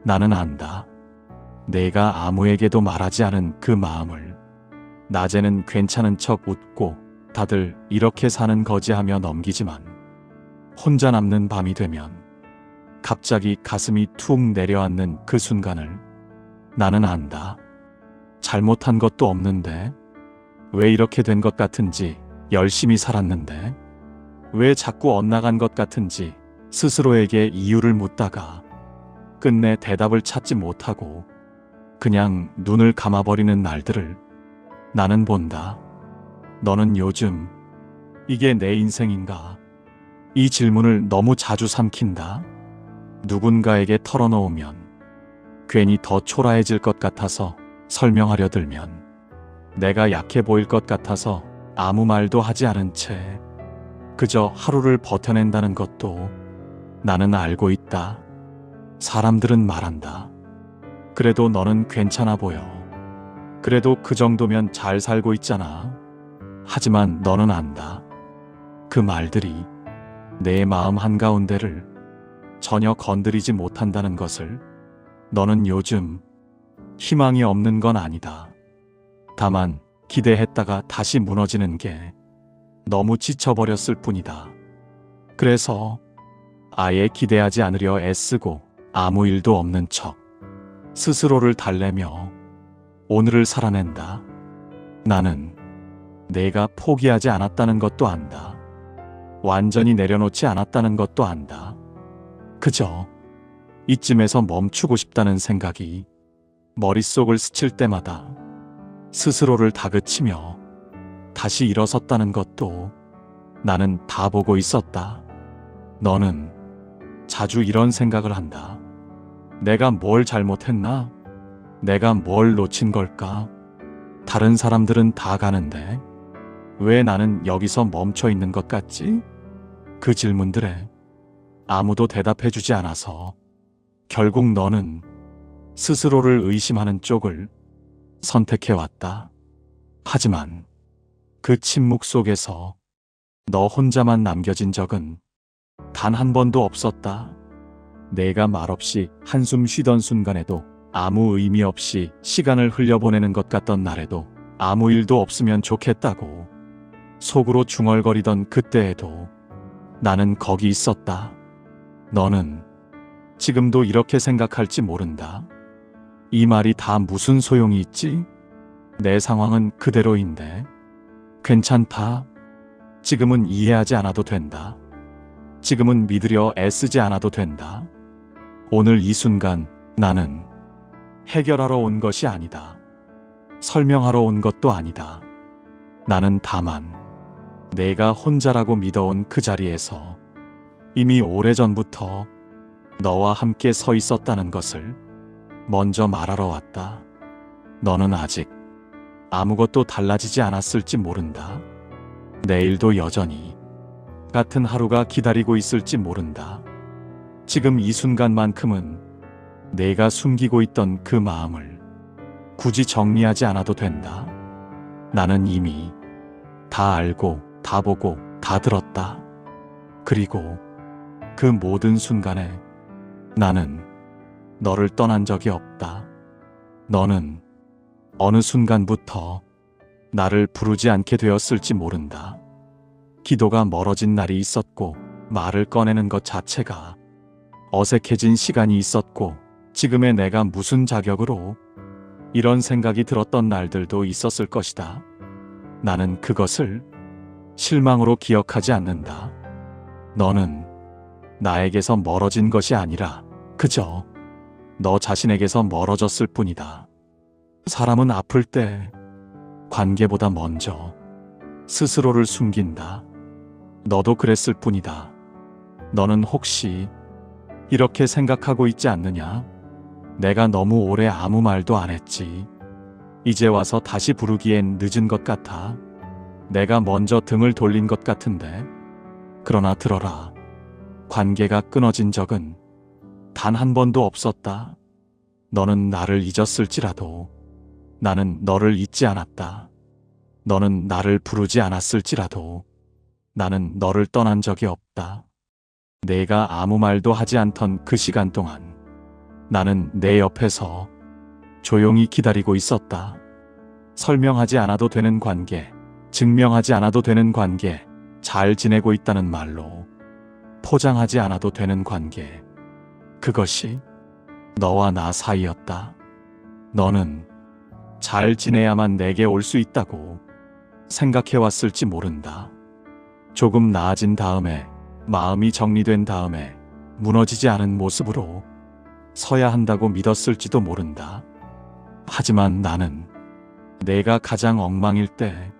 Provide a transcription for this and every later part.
나는 안다. 내가 아무에게도 말하지 않은 그 마음을. 낮에는 괜찮은 척 웃고 다들 이렇게 사는 거지 하며 넘기지만 혼자 남는 밤이 되면 갑자기 가슴이 툭 내려앉는 그 순간을 나는 안다. 잘못한 것도 없는데 왜 이렇게 된 것 같은지, 열심히 살았는데 왜 자꾸 엇나간 것 같은지 스스로에게 이유를 묻다가 끝내 대답을 찾지 못하고 그냥 눈을 감아버리는 날들을 나는 본다. 너는 요즘 이게 내 인생인가? 이 질문을 너무 자주 삼킨다. 누군가에게 털어놓으면 괜히 더 초라해질 것 같아서 설명하려 들면 내가 약해 보일 것 같아서 아무 말도 하지 않은 채 그저 하루를 버텨낸다는 것도 나는 알고 있다. 사람들은 말한다. 그래도 너는 괜찮아 보여. 그래도 그 정도면 잘 살고 있잖아. 하지만 너는 안다. 그 말들이 내 마음 한가운데를 전혀 건드리지 못한다는 것을. 너는 요즘 희망이 없는 건 아니다. 다만 기대했다가 다시 무너지는 게 너무 지쳐버렸을 뿐이다. 그래서 아예 기대하지 않으려 애쓰고 아무 일도 없는 척 스스로를 달래며 오늘을 살아낸다. 나는 내가 포기하지 않았다는 것도 안다. 완전히 내려놓지 않았다는 것도 안다. 그저 이쯤에서 멈추고 싶다는 생각이 머릿속을 스칠 때마다 스스로를 다그치며 다시 일어섰다는 것도 나는 다 보고 있었다. 너는 자주 이런 생각을 한다. 내가 뭘 잘못했나? 내가 뭘 놓친 걸까? 다른 사람들은 다 가는데 왜 나는 여기서 멈춰 있는 것 같지? 그 질문들에 아무도 대답해주지 않아서 결국 너는 스스로를 의심하는 쪽을 선택해왔다. 하지만 그 침묵 속에서 너 혼자만 남겨진 적은 단 한 번도 없었다. 내가 말없이 한숨 쉬던 순간에도, 아무 의미 없이 시간을 흘려보내는 것 같던 날에도, 아무 일도 없으면 좋겠다고 속으로 중얼거리던 그때에도 나는 거기 있었다. 너는 지금도 이렇게 생각할지 모른다. 이 말이 다 무슨 소용이 있지? 내 상황은 그대로인데. 괜찮다. 지금은 이해하지 않아도 된다. 지금은 믿으려 애쓰지 않아도 된다. 오늘 이 순간 나는 해결하러 온 것이 아니다. 설명하러 온 것도 아니다. 나는 다만 내가 혼자라고 믿어온 그 자리에서 이미 오래전부터 너와 함께 서 있었다는 것을 먼저 말하러 왔다. 너는 아직 아무것도 달라지지 않았을지 모른다. 내일도 여전히 같은 하루가 기다리고 있을지 모른다. 지금 이 순간만큼은 내가 숨기고 있던 그 마음을 굳이 정리하지 않아도 된다. 나는 이미 다 알고, 다 보고, 다 들었다. 그리고 그 모든 순간에 나는 너를 떠난 적이 없다. 너는 어느 순간부터 나를 부르지 않게 되었을지 모른다. 기도가 멀어진 날이 있었고, 말을 꺼내는 것 자체가 어색해진 시간이 있었고, 지금의 내가 무슨 자격으로 이런 생각이 들었던 날들도 있었을 것이다. 나는 그것을 실망으로 기억하지 않는다. 너는 나에게서 멀어진 것이 아니라 그저 너 자신에게서 멀어졌을 뿐이다. 사람은 아플 때 관계보다 먼저 스스로를 숨긴다. 너도 그랬을 뿐이다. 너는 혹시 이렇게 생각하고 있지 않느냐? 내가 너무 오래 아무 말도 안 했지. 이제 와서 다시 부르기엔 늦은 것 같아. 내가 먼저 등을 돌린 것 같은데. 그러나 들어라. 관계가 끊어진 적은 단 한 번도 없었다. 너는 나를 잊었을지라도 나는 너를 잊지 않았다. 너는 나를 부르지 않았을지라도 나는 너를 떠난 적이 없다. 내가 아무 말도 하지 않던 그 시간 동안 나는 내 옆에서 조용히 기다리고 있었다. 설명하지 않아도 되는 관계, 증명하지 않아도 되는 관계, 잘 지내고 있다는 말로 포장하지 않아도 되는 관계. 그것이 너와 나 사이였다. 너는 잘 지내야만 내게 올 수 있다고 생각해왔을지 모른다. 조금 나아진 다음에, 마음이 정리된 다음에 무너지지 않은 모습으로 서야 한다고 믿었을지도 모른다. 하지만 나는 내가 가장 엉망일 때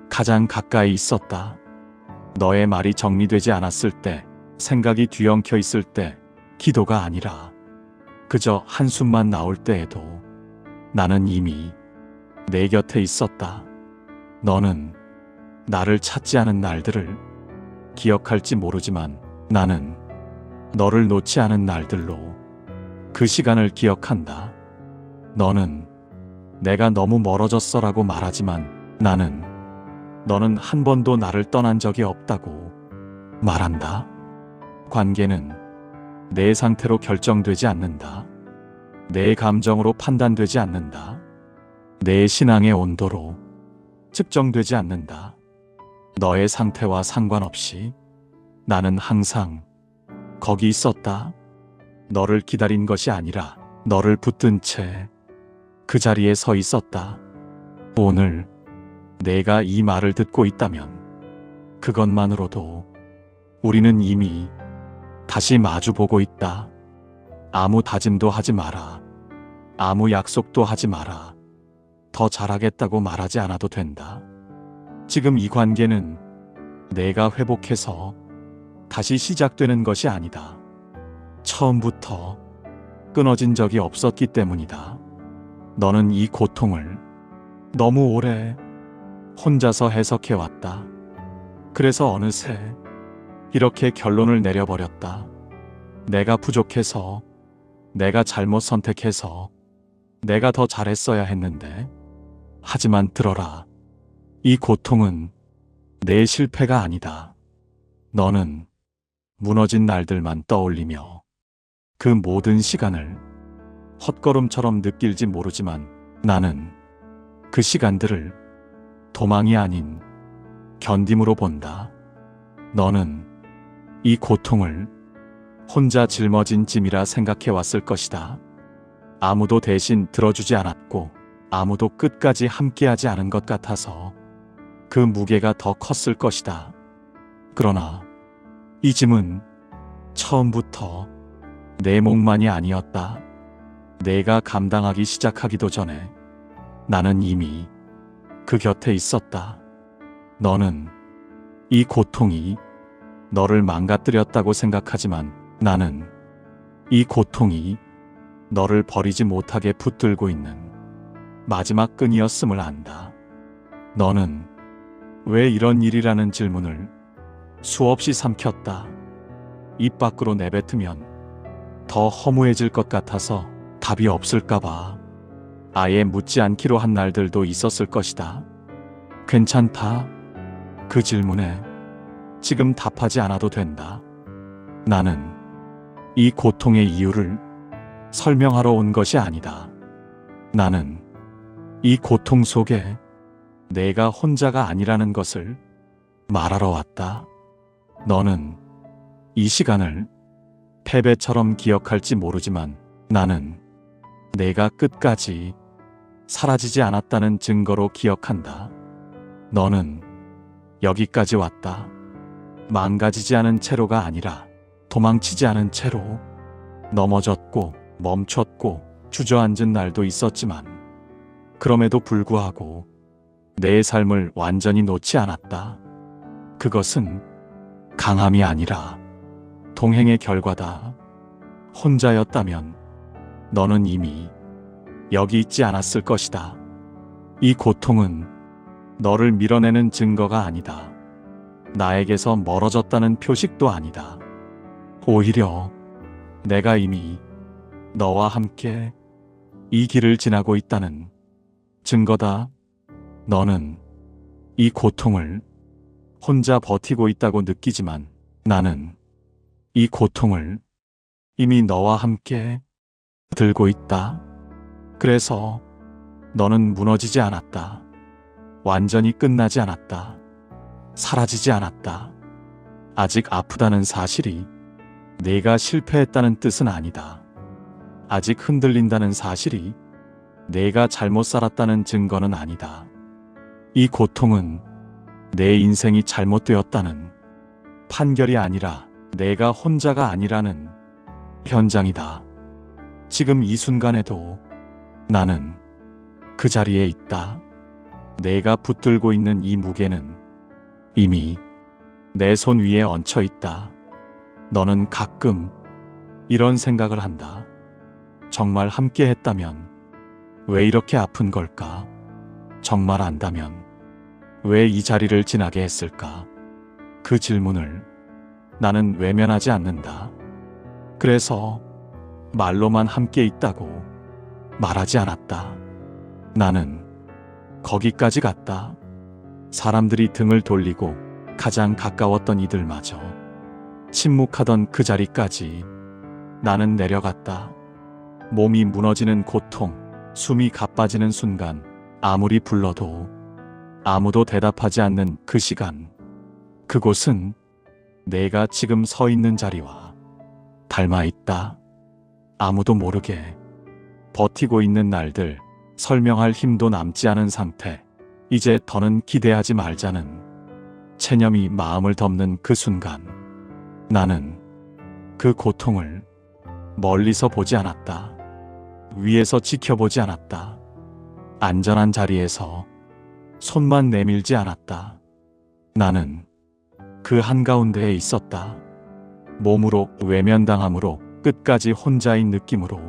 가장 가까이 있었다. 너의 말이 정리되지 않았을 때, 생각이 뒤엉켜 있을 때, 기도가 아니라 그저 한숨만 나올 때에도 나는 이미 내 곁에 있었다. 너는 나를 찾지 않은 날들을 기억할지 모르지만 나는 너를 놓지 않은 날들로 그 시간을 기억한다. 너는 내가 너무 멀어졌어라고 말하지만 너는 한 번도 나를 떠난 적이 없다고 말한다. 관계는 내 상태로 결정되지 않는다. 내 감정으로 판단되지 않는다. 내 신앙의 온도로 측정되지 않는다. 너의 상태와 상관없이 나는 항상 거기 있었다. 너를 기다린 것이 아니라 너를 붙든 채 그 자리에 서 있었다. 오늘 내가 이 말을 듣고 있다면 그것만으로도 우리는 이미 다시 마주보고 있다. 아무 다짐도 하지 마라. 아무 약속도 하지 마라. 더 잘하겠다고 말하지 않아도 된다. 지금 이 관계는 내가 회복해서 다시 시작되는 것이 아니다. 처음부터 끊어진 적이 없었기 때문이다. 너는 이 고통을 너무 오래 혼자서 해석해왔다. 그래서 어느새 이렇게 결론을 내려버렸다. 내가 부족해서, 내가 잘못 선택해서, 내가 더 잘했어야 했는데. 하지만 들어라. 이 고통은 내 실패가 아니다. 너는 무너진 날들만 떠올리며 그 모든 시간을 헛걸음처럼 느낄지 모르지만 나는 그 시간들을 도망이 아닌 견딤으로 본다. 너는 이 고통을 혼자 짊어진 짐이라 생각해왔을 것이다. 아무도 대신 들어주지 않았고 아무도 끝까지 함께하지 않은 것 같아서 그 무게가 더 컸을 것이다. 그러나 이 짐은 처음부터 내 몫만이 아니었다. 내가 감당하기 시작하기도 전에 나는 이미 그 곁에 있었다. 너는 이 고통이 너를 망가뜨렸다고 생각하지만 나는 이 고통이 너를 버리지 못하게 붙들고 있는 마지막 끈이었음을 안다. 너는 왜 이런 일이라는 질문을 수없이 삼켰다. 입 밖으로 내뱉으면 더 허무해질 것 같아서 답이 없을까봐 아예 묻지 않기로 한 날들도 있었을 것이다. 괜찮다. 그 질문에 지금 답하지 않아도 된다. 나는 이 고통의 이유를 설명하러 온 것이 아니다. 나는 이 고통 속에 내가 혼자가 아니라는 것을 말하러 왔다. 너는 이 시간을 패배처럼 기억할지 모르지만 나는 내가 끝까지 사라지지 않았다는 증거로 기억한다. 너는 여기까지 왔다. 망가지지 않은 채로가 아니라 도망치지 않은 채로. 넘어졌고 멈췄고 주저앉은 날도 있었지만 그럼에도 불구하고 내 삶을 완전히 놓지 않았다. 그것은 강함이 아니라 동행의 결과다. 혼자였다면 너는 이미 여기 있지 않았을 것이다. 이 고통은 너를 밀어내는 증거가 아니다. 나에게서 멀어졌다는 표식도 아니다. 오히려 내가 이미 너와 함께 이 길을 지나고 있다는 증거다. 너는 이 고통을 혼자 버티고 있다고 느끼지만 나는 이 고통을 이미 너와 함께 들고 있다. 그래서 너는 무너지지 않았다. 완전히 끝나지 않았다. 사라지지 않았다. 아직 아프다는 사실이 내가 실패했다는 뜻은 아니다. 아직 흔들린다는 사실이 내가 잘못 살았다는 증거는 아니다. 이 고통은 내 인생이 잘못되었다는 판결이 아니라 내가 혼자가 아니라는 현장이다. 지금 이 순간에도 나는 그 자리에 있다. 내가 붙들고 있는 이 무게는 이미 내 손 위에 얹혀 있다. 너는 가끔 이런 생각을 한다. 정말 함께 했다면 왜 이렇게 아픈 걸까? 정말 안다면 왜 이 자리를 지나게 했을까? 그 질문을 나는 외면하지 않는다. 그래서 말로만 함께 있다고 말하지 않았다. 나는 거기까지 갔다. 사람들이 등을 돌리고 가장 가까웠던 이들마저 침묵하던 그 자리까지 나는 내려갔다. 몸이 무너지는 고통, 숨이 가빠지는 순간, 아무리 불러도 아무도 대답하지 않는 그 시간. 그곳은 내가 지금 서 있는 자리와 닮아 있다. 아무도 모르게 버티고 있는 날들, 설명할 힘도 남지 않은 상태. 이제 더는 기대하지 말자는 체념이 마음을 덮는 그 순간, 나는 그 고통을 멀리서 보지 않았다. 위에서 지켜보지 않았다. 안전한 자리에서 손만 내밀지 않았다. 나는 그 한가운데에 있었다. 몸으로 외면당함으로 끝까지 혼자인 느낌으로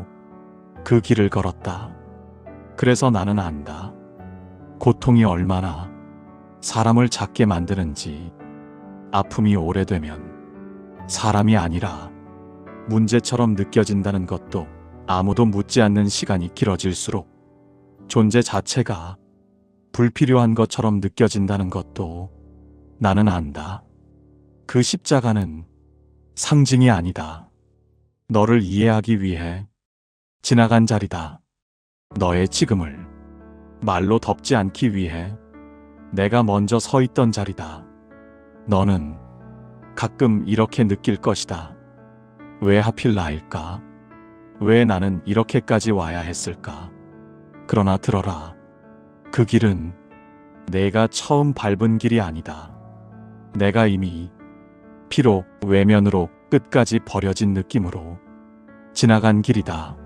그 길을 걸었다. 그래서 나는 안다. 고통이 얼마나 사람을 작게 만드는지. 아픔이 오래되면 사람이 아니라 문제처럼 느껴진다는 것도, 아무도 묻지 않는 시간이 길어질수록 존재 자체가 불필요한 것처럼 느껴진다는 것도 나는 안다. 그 십자가는 상징이 아니다. 너를 이해하기 위해 지나간 자리다. 너의 지금을 말로 덮지 않기 위해 내가 먼저 서 있던 자리다. 너는 가끔 이렇게 느낄 것이다. 왜 하필 나일까? 왜 나는 이렇게까지 와야 했을까? 그러나 들어라. 그 길은 내가 처음 밟은 길이 아니다. 내가 이미 피로, 외면으로, 끝까지 버려진 느낌으로 지나간 길이다.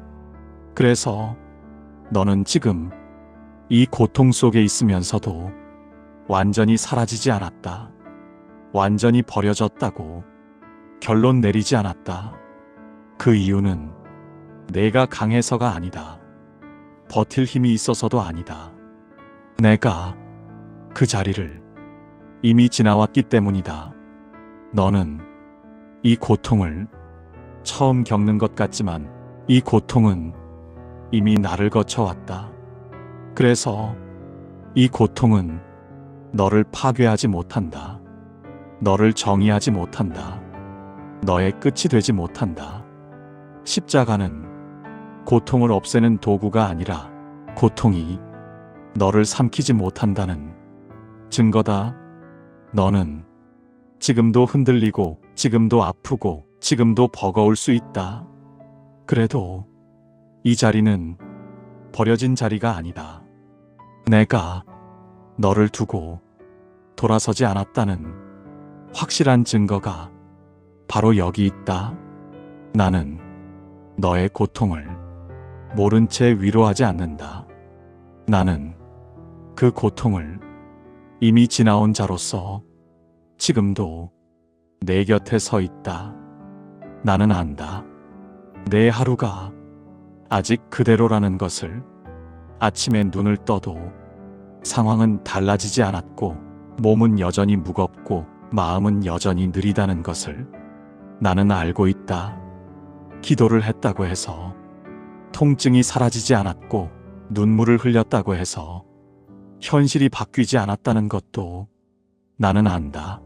그래서 너는 지금 이 고통 속에 있으면서도 완전히 사라지지 않았다. 완전히 버려졌다고 결론 내리지 않았다. 그 이유는 내가 강해서가 아니다. 버틸 힘이 있어서도 아니다. 내가 그 자리를 이미 지나왔기 때문이다. 너는 이 고통을 처음 겪는 것 같지만 이 고통은 이미 나를 거쳐왔다. 그래서 이 고통은 너를 파괴하지 못한다. 너를 정의하지 못한다. 너의 끝이 되지 못한다. 십자가는 고통을 없애는 도구가 아니라 고통이 너를 삼키지 못한다는 증거다. 너는 지금도 흔들리고, 지금도 아프고, 지금도 버거울 수 있다. 그래도 이 자리는 버려진 자리가 아니다. 내가 너를 두고 돌아서지 않았다는 확실한 증거가 바로 여기 있다. 나는 너의 고통을 모른 채 위로하지 않는다. 나는 그 고통을 이미 지나온 자로서 지금도 내 곁에 서 있다. 나는 안다. 내 하루가 아직 그대로라는 것을. 아침에 눈을 떠도 상황은 달라지지 않았고, 몸은 여전히 무겁고, 마음은 여전히 느리다는 것을 나는 알고 있다. 기도를 했다고 해서 통증이 사라지지 않았고, 눈물을 흘렸다고 해서 현실이 바뀌지 않았다는 것도 나는 안다.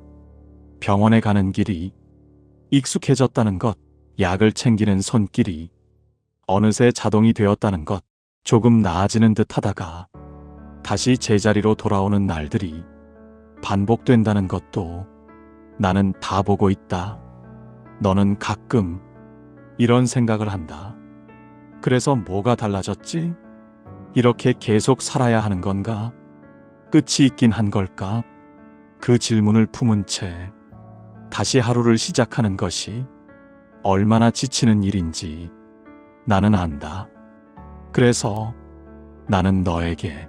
병원에 가는 길이 익숙해졌다는 것, 약을 챙기는 손길이 어느새 자동이 되었다는 것, 조금 나아지는 듯 하다가 다시 제자리로 돌아오는 날들이 반복된다는 것도 나는 다 보고 있다. 너는 가끔 이런 생각을 한다. 그래서 뭐가 달라졌지? 이렇게 계속 살아야 하는 건가? 끝이 있긴 한 걸까? 그 질문을 품은 채 다시 하루를 시작하는 것이 얼마나 지치는 일인지 나는 안다. 그래서 나는 너에게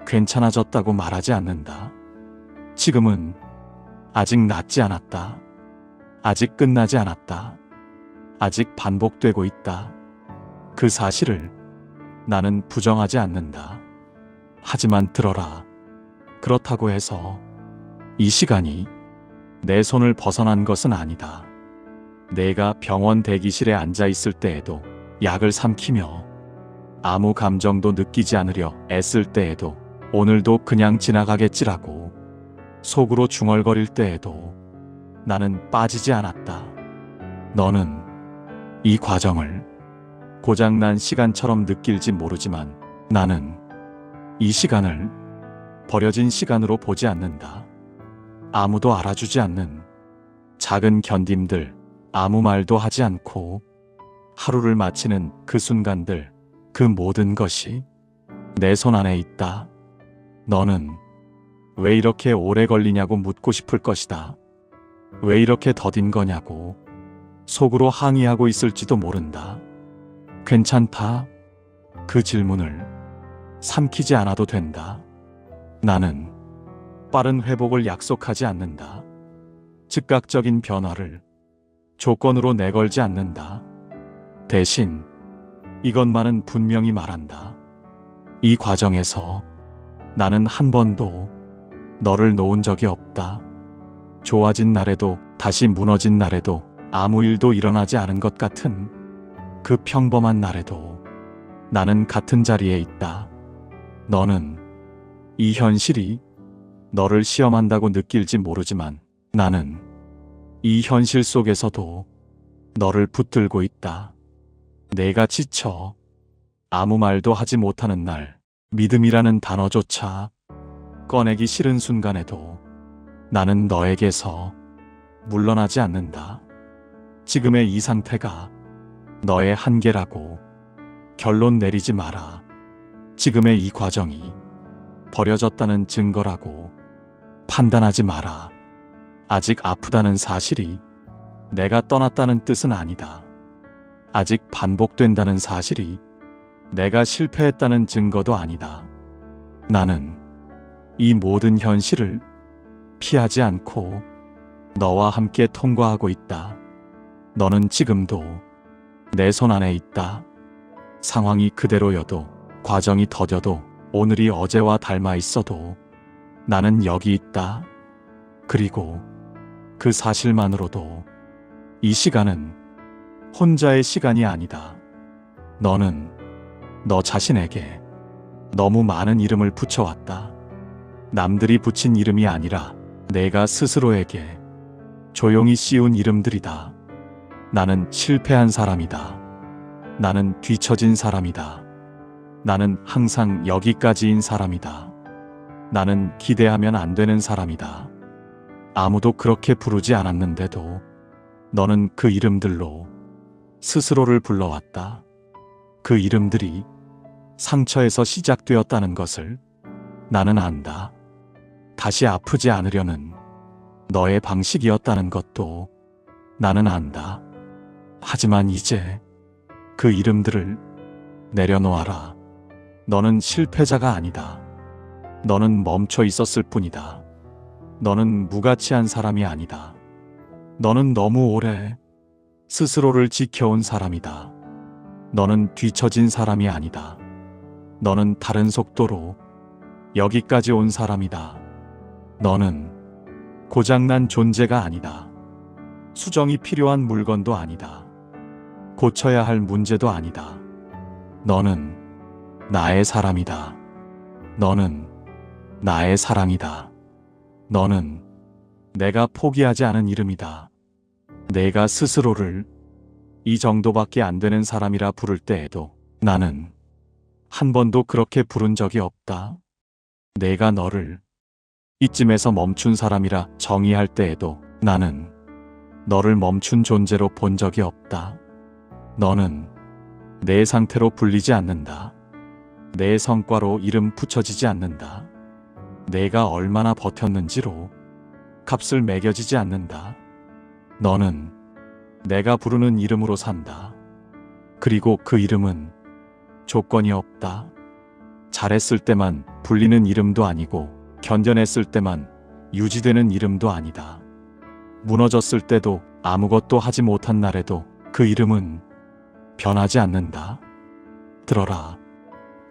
괜찮아졌다고 말하지 않는다. 지금은 아직 낫지 않았다. 아직 끝나지 않았다. 아직 반복되고 있다. 그 사실을 나는 부정하지 않는다. 하지만 들어라. 그렇다고 해서 이 시간이 내 손을 벗어난 것은 아니다. 내가 병원 대기실에 앉아 있을 때에도, 약을 삼키며 아무 감정도 느끼지 않으려 애쓸 때에도, 오늘도 그냥 지나가겠지라고 속으로 중얼거릴 때에도 나는 빠지지 않았다. 너는 이 과정을 고장난 시간처럼 느낄지 모르지만 나는 이 시간을 버려진 시간으로 보지 않는다. 아무도 알아주지 않는 작은 견딤들, 아무 말도 하지 않고 하루를 마치는 그 순간들, 그 모든 것이 내 손 안에 있다. 너는 왜 이렇게 오래 걸리냐고 묻고 싶을 것이다. 왜 이렇게 더딘 거냐고 속으로 항의하고 있을지도 모른다. 괜찮다. 그 질문을 삼키지 않아도 된다. 나는 빠른 회복을 약속하지 않는다. 즉각적인 변화를 조건으로 내걸지 않는다. 대신 이것만은 분명히 말한다. 이 과정에서 나는 한 번도 너를 놓은 적이 없다. 좋아진 날에도, 다시 무너진 날에도, 아무 일도 일어나지 않은 것 같은 그 평범한 날에도 나는 같은 자리에 있다. 너는 이 현실이 너를 시험한다고 느낄지 모르지만 나는 이 현실 속에서도 너를 붙들고 있다. 내가 지쳐 아무 말도 하지 못하는 날, 믿음이라는 단어조차 꺼내기 싫은 순간에도 나는 너에게서 물러나지 않는다. 지금의 이 상태가 너의 한계라고 결론 내리지 마라. 지금의 이 과정이 버려졌다는 증거라고 판단하지 마라. 아직 아프다는 사실이 내가 떠났다는 뜻은 아니다. 아직 반복된다는 사실이 내가 실패했다는 증거도 아니다. 나는 이 모든 현실을 피하지 않고 너와 함께 통과하고 있다. 너는 지금도 내 손 안에 있다. 상황이 그대로여도, 과정이 더뎌도, 오늘이 어제와 닮아 있어도 나는 여기 있다. 그리고 그 사실만으로도 이 시간은 혼자의 시간이 아니다. 너는 너 자신에게 너무 많은 이름을 붙여왔다. 남들이 붙인 이름이 아니라 내가 스스로에게 조용히 씌운 이름들이다. 나는 실패한 사람이다. 나는 뒤처진 사람이다. 나는 항상 여기까지인 사람이다. 나는 기대하면 안 되는 사람이다. 아무도 그렇게 부르지 않았는데도 너는 그 이름들로 스스로를 불러왔다. 그 이름들이 상처에서 시작되었다는 것을 나는 안다. 다시 아프지 않으려는 너의 방식이었다는 것도 나는 안다. 하지만 이제 그 이름들을 내려놓아라. 너는 실패자가 아니다. 너는 멈춰 있었을 뿐이다. 너는 무가치한 사람이 아니다. 너는 너무 오래 스스로를 지켜온 사람이다. 너는 뒤처진 사람이 아니다. 너는 다른 속도로 여기까지 온 사람이다. 너는 고장난 존재가 아니다. 수정이 필요한 물건도 아니다. 고쳐야 할 문제도 아니다. 너는 나의 사람이다. 너는 나의 사랑이다. 너는 내가 포기하지 않은 이름이다. 내가 스스로를 이 정도밖에 안 되는 사람이라 부를 때에도 나는 한 번도 그렇게 부른 적이 없다. 내가 너를 이쯤에서 멈춘 사람이라 정의할 때에도 나는 너를 멈춘 존재로 본 적이 없다. 너는 내 상태로 불리지 않는다. 내 성과로 이름 붙여지지 않는다. 내가 얼마나 버텼는지로 값을 매겨지지 않는다. 너는 내가 부르는 이름으로 산다. 그리고 그 이름은 조건이 없다. 잘했을 때만 불리는 이름도 아니고 견뎌냈을 때만 유지되는 이름도 아니다. 무너졌을 때도 아무것도 하지 못한 날에도 그 이름은 변하지 않는다. 들어라.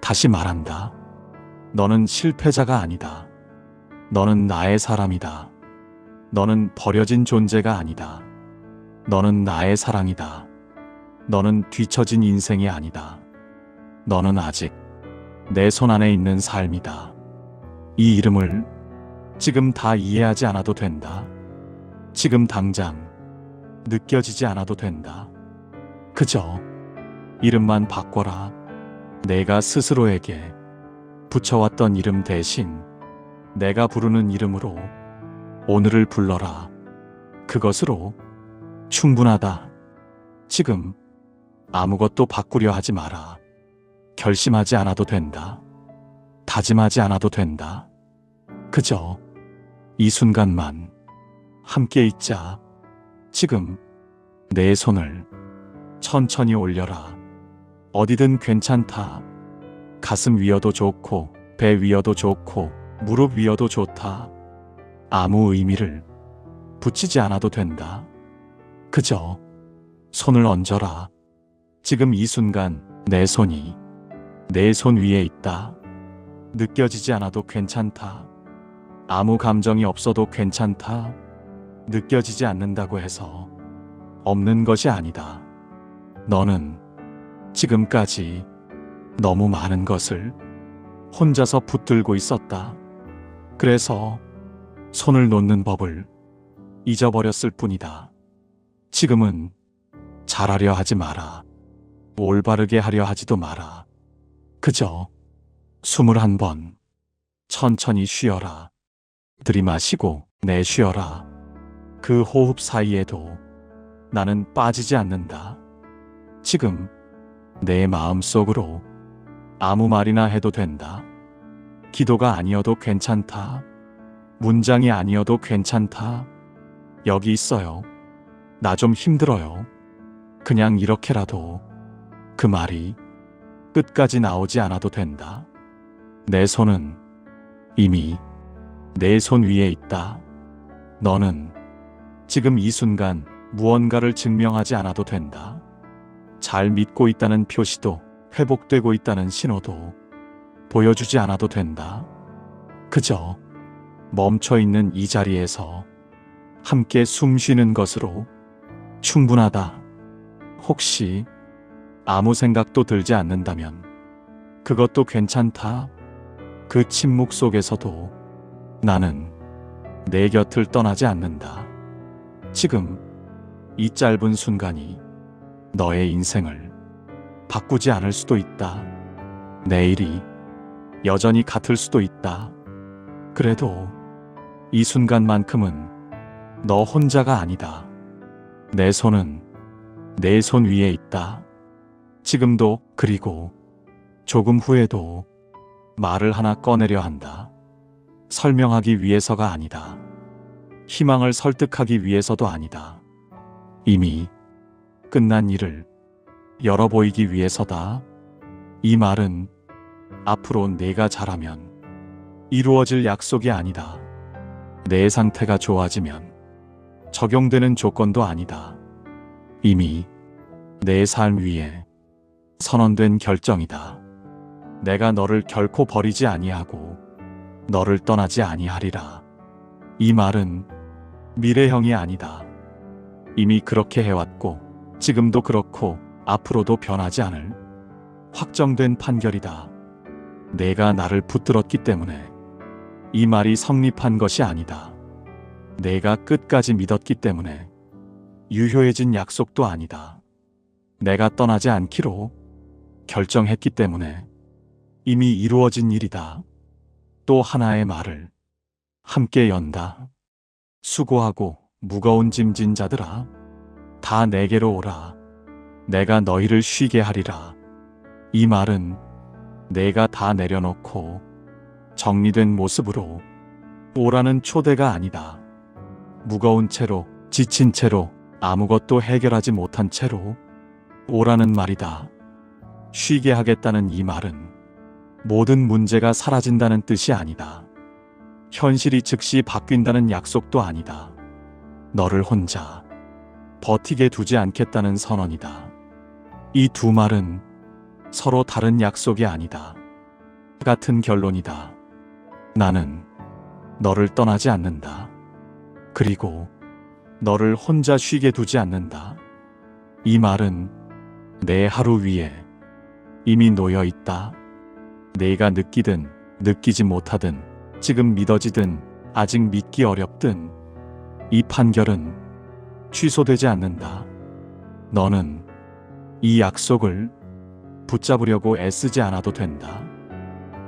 다시 말한다. 너는 실패자가 아니다. 너는 나의 사람이다. 너는 버려진 존재가 아니다. 너는 나의 사랑이다. 너는 뒤처진 인생이 아니다. 너는 아직 내 손 안에 있는 삶이다. 이 이름을 지금 다 이해하지 않아도 된다. 지금 당장 느껴지지 않아도 된다. 그저 이름만 바꿔라. 내가 스스로에게 붙여왔던 이름 대신 내가 부르는 이름으로 오늘을 불러라. 그것으로 충분하다. 지금 아무것도 바꾸려 하지 마라. 결심하지 않아도 된다. 다짐하지 않아도 된다. 그저 이 순간만 함께 있자. 지금 내 손을 천천히 올려라. 어디든 괜찮다. 가슴 위여도 좋고 배 위여도 좋고 무릎 위여도 좋다. 아무 의미를 붙이지 않아도 된다. 그저 손을 얹어라. 지금 이 순간 내 손이 내 손 위에 있다. 느껴지지 않아도 괜찮다. 아무 감정이 없어도 괜찮다. 느껴지지 않는다고 해서 없는 것이 아니다. 너는 지금까지 너무 많은 것을 혼자서 붙들고 있었다. 그래서 손을 놓는 법을 잊어버렸을 뿐이다. 지금은 잘하려 하지 마라. 올바르게 하려 하지도 마라. 그저 숨을 한 번 천천히 쉬어라. 들이마시고 내쉬어라. 그 호흡 사이에도 나는 빠지지 않는다. 지금 내 마음속으로 아무 말이나 해도 된다. 기도가 아니어도 괜찮다. 문장이 아니어도 괜찮다. 여기 있어요. 나 좀 힘들어요. 그냥 이렇게라도 그 말이 끝까지 나오지 않아도 된다. 내 손은 이미 내 손 위에 있다. 너는 지금 이 순간 무언가를 증명하지 않아도 된다. 잘 믿고 있다는 표시도 회복되고 있다는 신호도 보여주지 않아도 된다. 그저 멈춰 있는 이 자리에서 함께 숨 쉬는 것으로 충분하다. 혹시 아무 생각도 들지 않는다면 그것도 괜찮다. 그 침묵 속에서도 나는 내 곁을 떠나지 않는다. 지금 이 짧은 순간이 너의 인생을 바꾸지 않을 수도 있다. 내일이 여전히 같을 수도 있다. 그래도 이 순간만큼은 너 혼자가 아니다. 내 손은 내 손 위에 있다. 지금도 그리고 조금 후에도 말을 하나 꺼내려 한다. 설명하기 위해서가 아니다. 희망을 설득하기 위해서도 아니다. 이미 끝난 일을 열어 보이기 위해서다. 이 말은 앞으로 내가 잘하면 이루어질 약속이 아니다. 내 상태가 좋아지면 적용되는 조건도 아니다. 이미 내 삶 위에 선언된 결정이다. 내가 너를 결코 버리지 아니하고 너를 떠나지 아니하리라. 이 말은 미래형이 아니다. 이미 그렇게 해왔고 지금도 그렇고 앞으로도 변하지 않을 확정된 판결이다. 내가 나를 붙들었기 때문에 이 말이 성립한 것이 아니다. 내가 끝까지 믿었기 때문에 유효해진 약속도 아니다. 내가 떠나지 않기로 결정했기 때문에 이미 이루어진 일이다. 또 하나의 말을 함께 연다. 수고하고 무거운 짐진 자들아, 다 내게로 오라. 내가 너희를 쉬게 하리라. 이 말은 내가 다 내려놓고 정리된 모습으로 오라는 초대가 아니다. 무거운 채로, 지친 채로, 아무것도 해결하지 못한 채로 오라는 말이다. 쉬게 하겠다는 이 말은 모든 문제가 사라진다는 뜻이 아니다. 현실이 즉시 바뀐다는 약속도 아니다. 너를 혼자 버티게 두지 않겠다는 선언이다. 이 두 말은 서로 다른 약속이 아니다. 같은 결론이다. 나는 너를 떠나지 않는다. 그리고 너를 혼자 쉬게 두지 않는다. 이 말은 내 하루 위에 이미 놓여 있다. 내가 느끼든 느끼지 못하든 지금 믿어지든 아직 믿기 어렵든 이 판결은 취소되지 않는다. 너는 이 약속을 붙잡으려고 애쓰지 않아도 된다.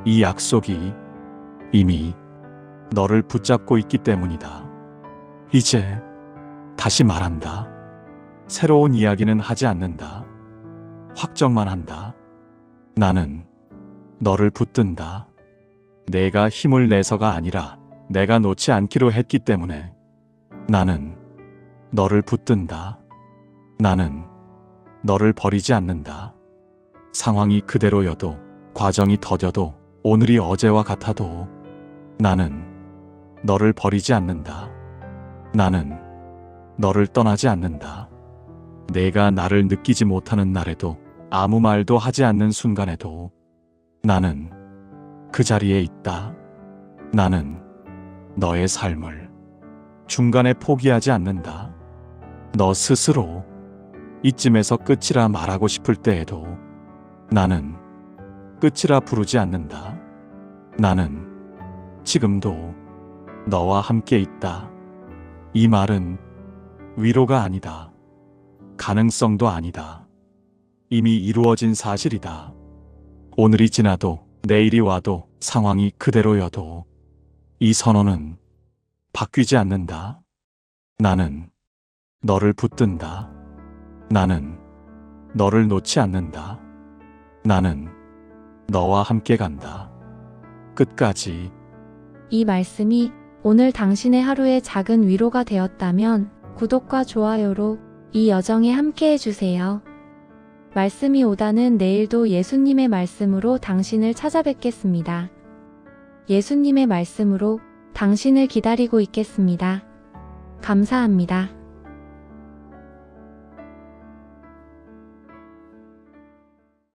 이 약속이 이미 너를 붙잡고 있기 때문이다. 이제 다시 말한다. 새로운 이야기는 하지 않는다. 확정만 한다. 나는 너를 붙든다. 내가 힘을 내서가 아니라 내가 놓지 않기로 했기 때문에 나는 너를 붙든다. 나는 너를 버리지 않는다. 상황이 그대로여도, 과정이 더뎌도, 오늘이 어제와 같아도 나는 너를 버리지 않는다. 나는 너를 떠나지 않는다. 내가 나를 느끼지 못하는 날에도, 아무 말도 하지 않는 순간에도 나는 그 자리에 있다. 나는 너의 삶을 중간에 포기하지 않는다. 너 스스로 이쯤에서 끝이라 말하고 싶을 때에도 나는 끝이라 부르지 않는다. 나는 지금도 너와 함께 있다. 이 말은 위로가 아니다. 가능성도 아니다. 이미 이루어진 사실이다. 오늘이 지나도 내일이 와도 상황이 그대로여도 이 선언은 바뀌지 않는다. 나는 너를 붙든다. 나는 너를 놓지 않는다. 나는 너와 함께 간다. 끝까지. 이 말씀이 오늘 당신의 하루에 작은 위로가 되었다면 구독과 좋아요로 이 여정에 함께 해주세요. 말씀이 오다는 내일도 예수님의 말씀으로 당신을 찾아뵙겠습니다. 예수님의 말씀으로 당신을 기다리고 있겠습니다. 감사합니다.